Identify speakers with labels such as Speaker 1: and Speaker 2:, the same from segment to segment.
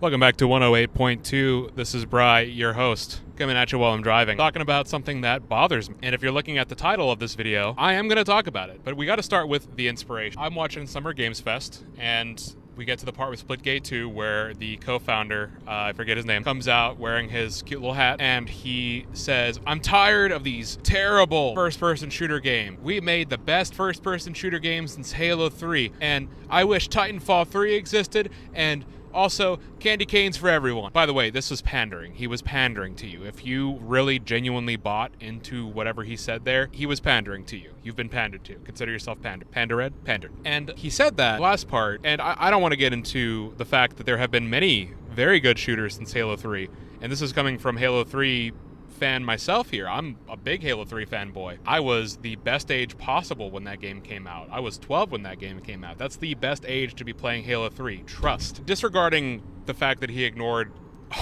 Speaker 1: Welcome back to 108.2. This is Bry, your host, coming at you while I'm driving, talking about something that bothers me. And if you're looking at the title of this video, I am going to talk about it. But we got to start with the inspiration. I'm watching Summer Games Fest, and we get to the part with Splitgate 2 where the co-founder, I forget his name, comes out wearing his cute little hat, and he says, "I'm tired of these terrible first-person shooter games. We made the best first-person shooter game since Halo 3, and I wish Titanfall 3 existed, and also, candy canes for everyone." By the way, this was pandering. He was pandering to you. If you really genuinely bought into whatever he said there, he was pandering to you. You've been pandered to. Consider yourself pandered. Pandered. And he said that last part, and I don't want to get into the fact that there have been many very good shooters since Halo 3, and this is coming from Halo 3 fan myself here. I'm a big Halo 3 fanboy. I was the best age possible when that game came out. I was 12 when that game came out. That's the best age to be playing Halo 3. Trust. Disregarding the fact that he ignored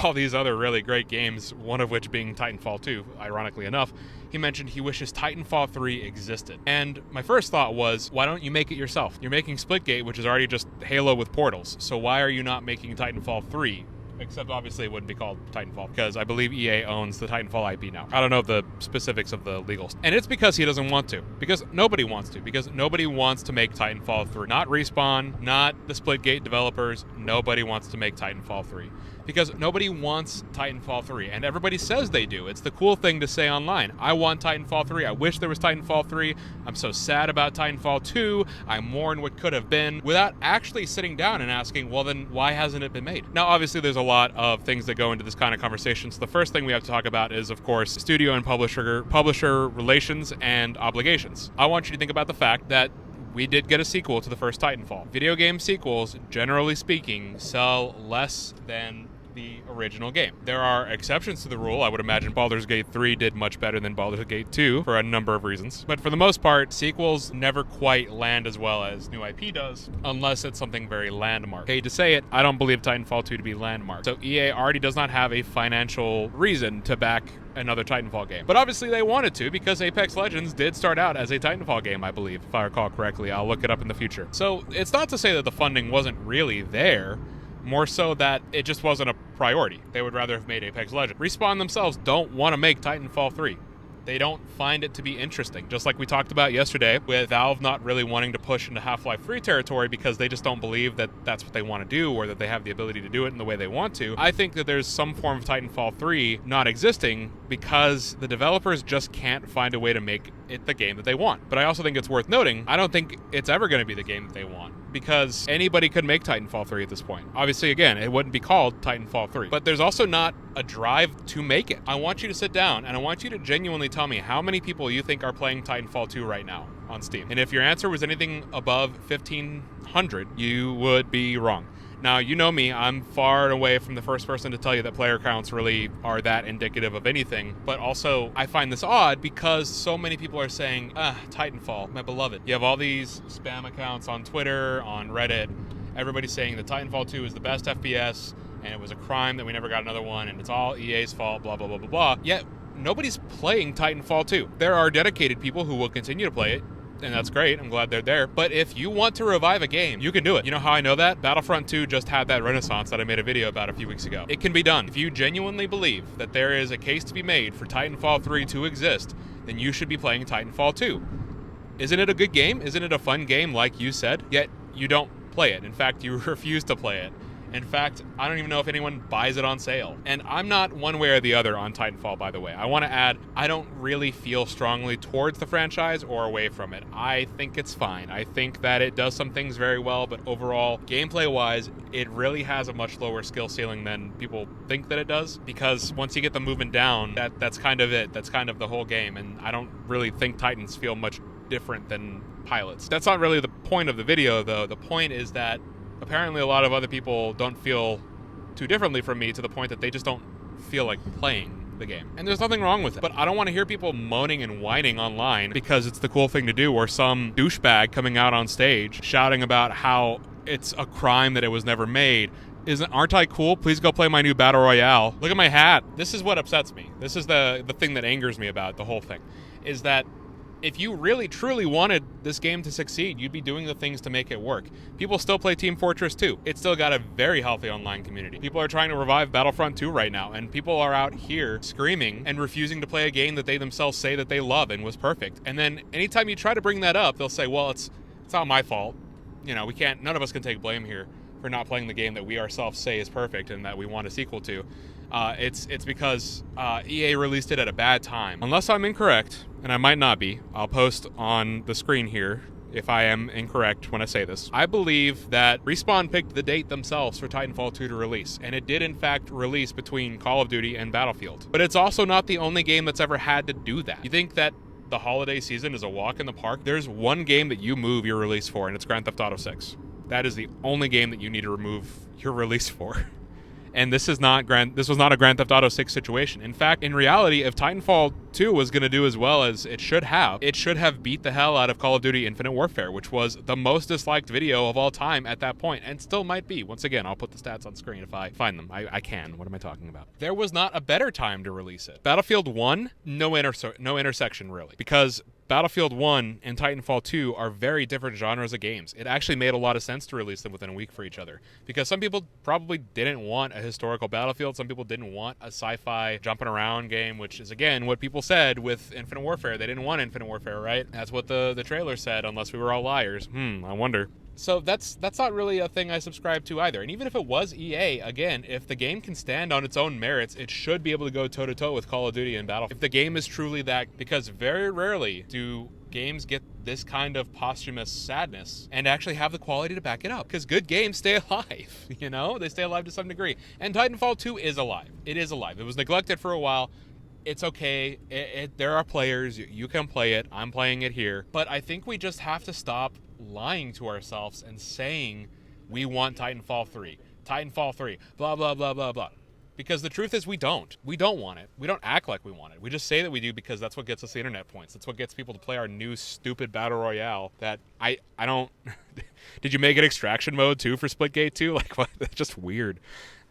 Speaker 1: all these other really great games, one of which being Titanfall 2, ironically enough, he mentioned he wishes Titanfall 3 existed. And my first thought was, why don't you make it yourself? You're making Splitgate, which is already just Halo with portals. So why are you not making Titanfall 3? Except obviously it wouldn't be called Titanfall because I believe EA owns the Titanfall IP now. I don't know the specifics of the legals. And it's because he doesn't want to. Because nobody wants to. Because nobody wants to make Titanfall 3. Not Respawn, not the Splitgate developers. Nobody wants to make Titanfall 3. Because nobody wants Titanfall 3. And everybody says they do. It's the cool thing to say online. I want Titanfall 3. I wish there was Titanfall 3. I'm so sad about Titanfall 2. I mourn what could have been. Without actually sitting down and asking, well then, why hasn't it been made? Now, obviously, there's a lot of things that go into this kind of conversation. So the first thing we have to talk about is, of course, studio and publisher relations and obligations. I want you to think about the fact that we did get a sequel to the first Titanfall. Video game sequels, generally speaking, sell less than the original game. There are exceptions to the rule. I would imagine Baldur's Gate 3 did much better than Baldur's Gate 2 for a number of reasons. But for the most part, sequels never quite land as well as new IP does, unless it's something very landmark. Hate to say it, I don't believe Titanfall 2 to be landmark. So EA already does not have a financial reason to back another Titanfall game. But obviously they wanted to because Apex Legends did start out as a Titanfall game, I believe, if I recall correctly. I'll look it up in the future. So it's not to say that the funding wasn't really there, more so that it just wasn't a priority. They would rather have made Apex Legends. Respawn themselves don't want to make Titanfall 3. They don't find it to be interesting. Just like we talked about yesterday with Valve not really wanting to push into Half-Life 3 territory because they just don't believe that that's what they want to do or that they have the ability to do it in the way they want to. I think that there's some form of Titanfall 3 not existing because the developers just can't find a way to make it the game that they want. But I also think it's worth noting, I don't think it's ever going to be the game that they want, because anybody could make Titanfall 3 at this point. Obviously, again, it wouldn't be called Titanfall 3. But there's also not a drive to make it. I want you to sit down and I want you to genuinely tell me how many people you think are playing Titanfall 2 right now on Steam. And if your answer was anything above 1,500, you would be wrong. Now, you know me, I'm far and away from the first person to tell you that player counts really are that indicative of anything, but also I find this odd because so many people are saying, Titanfall, my beloved. You have all these spam accounts on Twitter, on Reddit, everybody's saying that Titanfall 2 is the best FPS, and it was a crime that we never got another one, and it's all EA's fault, blah, blah, blah, blah, blah. Yet, nobody's playing Titanfall 2. There are dedicated people who will continue to play it, and that's great. I'm glad they're there. But if you want to revive a game, you can do it. You know how I know that? Battlefront 2 just had that renaissance that I made a video about a few weeks ago. It can be done. If you genuinely believe that there is a case to be made for Titanfall 3 to exist, then you should be playing Titanfall 2. Isn't it a good game? Isn't it a fun game like you said? Yet you don't play it. In fact, you refuse to play it. In fact, I don't even know if anyone buys it on sale. And I'm not one way or the other on Titanfall, by the way. I want to add, I don't really feel strongly towards the franchise or away from it. I think it's fine. I think that it does some things very well, but overall, gameplay-wise, it really has a much lower skill ceiling than people think that it does. Because once you get the movement down, that's kind of it. That's kind of the whole game. And I don't really think Titans feel much different than pilots. That's not really the point of the video, though. The point is that apparently a lot of other people don't feel too differently from me to the point that they just don't feel like playing the game. And there's nothing wrong with it. But I don't want to hear people moaning and whining online because it's the cool thing to do, or some douchebag coming out on stage shouting about how it's a crime that it was never made. Aren't I cool? Please go play my new Battle Royale. Look at my hat. This is what upsets me. This is the thing that angers me about the whole thing, is that if you really truly wanted this game to succeed, you'd be doing the things to make it work. People still play Team Fortress 2. It's still got a very healthy online community. People are trying to revive Battlefront 2 right now, and people are out here screaming and refusing to play a game that they themselves say that they love and was perfect. And then anytime you try to bring that up, they'll say, well, it's not my fault. You know, none of us can take blame here for not playing the game that we ourselves say is perfect and that we want a sequel to. It's because EA released it at a bad time. Unless I'm incorrect, and I might not be, I'll post on the screen here if I am incorrect when I say this. I believe that Respawn picked the date themselves for Titanfall 2 to release, and it did in fact release between Call of Duty and Battlefield. But it's also not the only game that's ever had to do that. You think that the holiday season is a walk in the park? There's one game that you move your release for, and it's Grand Theft Auto 6. That is the only game that you need to remove your release for. And this was not a Grand Theft Auto 6 situation. In fact, in reality, if Titanfall 2 was going to do as well as it should have beat the hell out of Call of Duty Infinite Warfare, which was the most disliked video of all time at that point, and still might be. Once again, I'll put the stats on screen if I find them. I can. What am I talking about? There was not a better time to release it. Battlefield 1, no intersection, really. Because Battlefield 1 and Titanfall 2 are very different genres of games. It actually made a lot of sense to release them within a week for each other. Because some people probably didn't want a historical Battlefield. Some people didn't want a sci-fi jumping around game, which is, again, what people said with Infinite Warfare. They didn't want Infinite Warfare, right? That's what the trailer said, unless we were all liars. I wonder. So that's not really a thing I subscribe to either. And even if it was EA, again, if the game can stand on its own merits, it should be able to go toe-to-toe with Call of Duty and Battlefield. If the game is truly that, because very rarely do games get this kind of posthumous sadness and actually have the quality to back it up. Because good games stay alive, you know? They stay alive to some degree. And Titanfall 2 is alive. It is alive. It was neglected for a while. It's okay. There are players. You can play it. I'm playing it here. But I think we just have to stop lying to ourselves and saying we want Titanfall 3. Titanfall 3. Blah, blah, blah, blah, blah. Because the truth is we don't. We don't want it. We don't act like we want it. We just say that we do because that's what gets us the internet points. That's what gets people to play our new stupid Battle Royale that I don't... Did you make it extraction mode too for Splitgate 2? Like, what? That's just weird.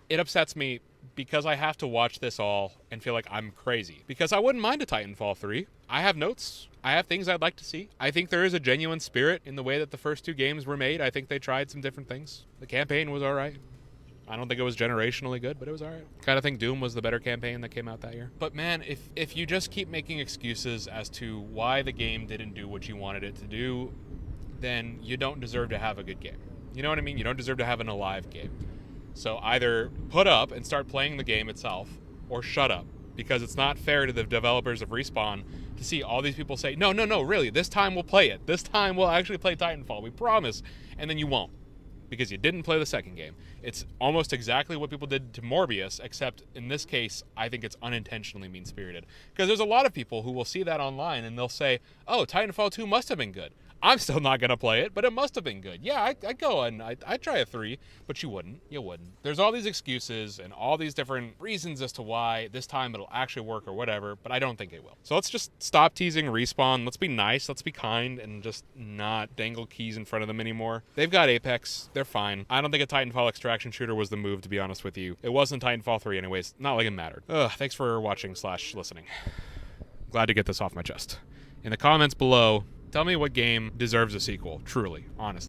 Speaker 1: It upsets me because I have to watch this all and feel like I'm crazy. Because I wouldn't mind a Titanfall 3. I have notes. I have things I'd like to see. I think there is a genuine spirit in the way that the first two games were made. I think they tried some different things. The campaign was all right. I don't think it was generationally good, but it was all right. Kind of think Doom was the better campaign that came out that year. But man, if you just keep making excuses as to why the game didn't do what you wanted it to do, then you don't deserve to have a good game. You know what I mean? You don't deserve to have an alive game. So either put up and start playing the game itself, or shut up. Because it's not fair to the developers of Respawn to see all these people say, no, really, this time we'll play it. This time we'll actually play Titanfall, we promise. And then you won't. Because you didn't play the second game. It's almost exactly what people did to Morbius, except in this case, I think it's unintentionally mean-spirited. Because there's a lot of people who will see that online and they'll say, oh, Titanfall 2 must have been good. I'm still not going to play it, but it must have been good. Yeah, I'd go and I'd try a 3, but you wouldn't. You wouldn't. There's all these excuses and all these different reasons as to why this time it'll actually work or whatever, but I don't think it will. So let's just stop teasing Respawn. Let's be nice. Let's be kind and just not dangle keys in front of them anymore. They've got Apex. They're fine. I don't think a Titanfall extraction shooter was the move, to be honest with you. It wasn't Titanfall 3 anyways. Not like it mattered. Thanks for watching / listening. Glad to get this off my chest. In the comments below, tell me what game deserves a sequel, truly, honestly.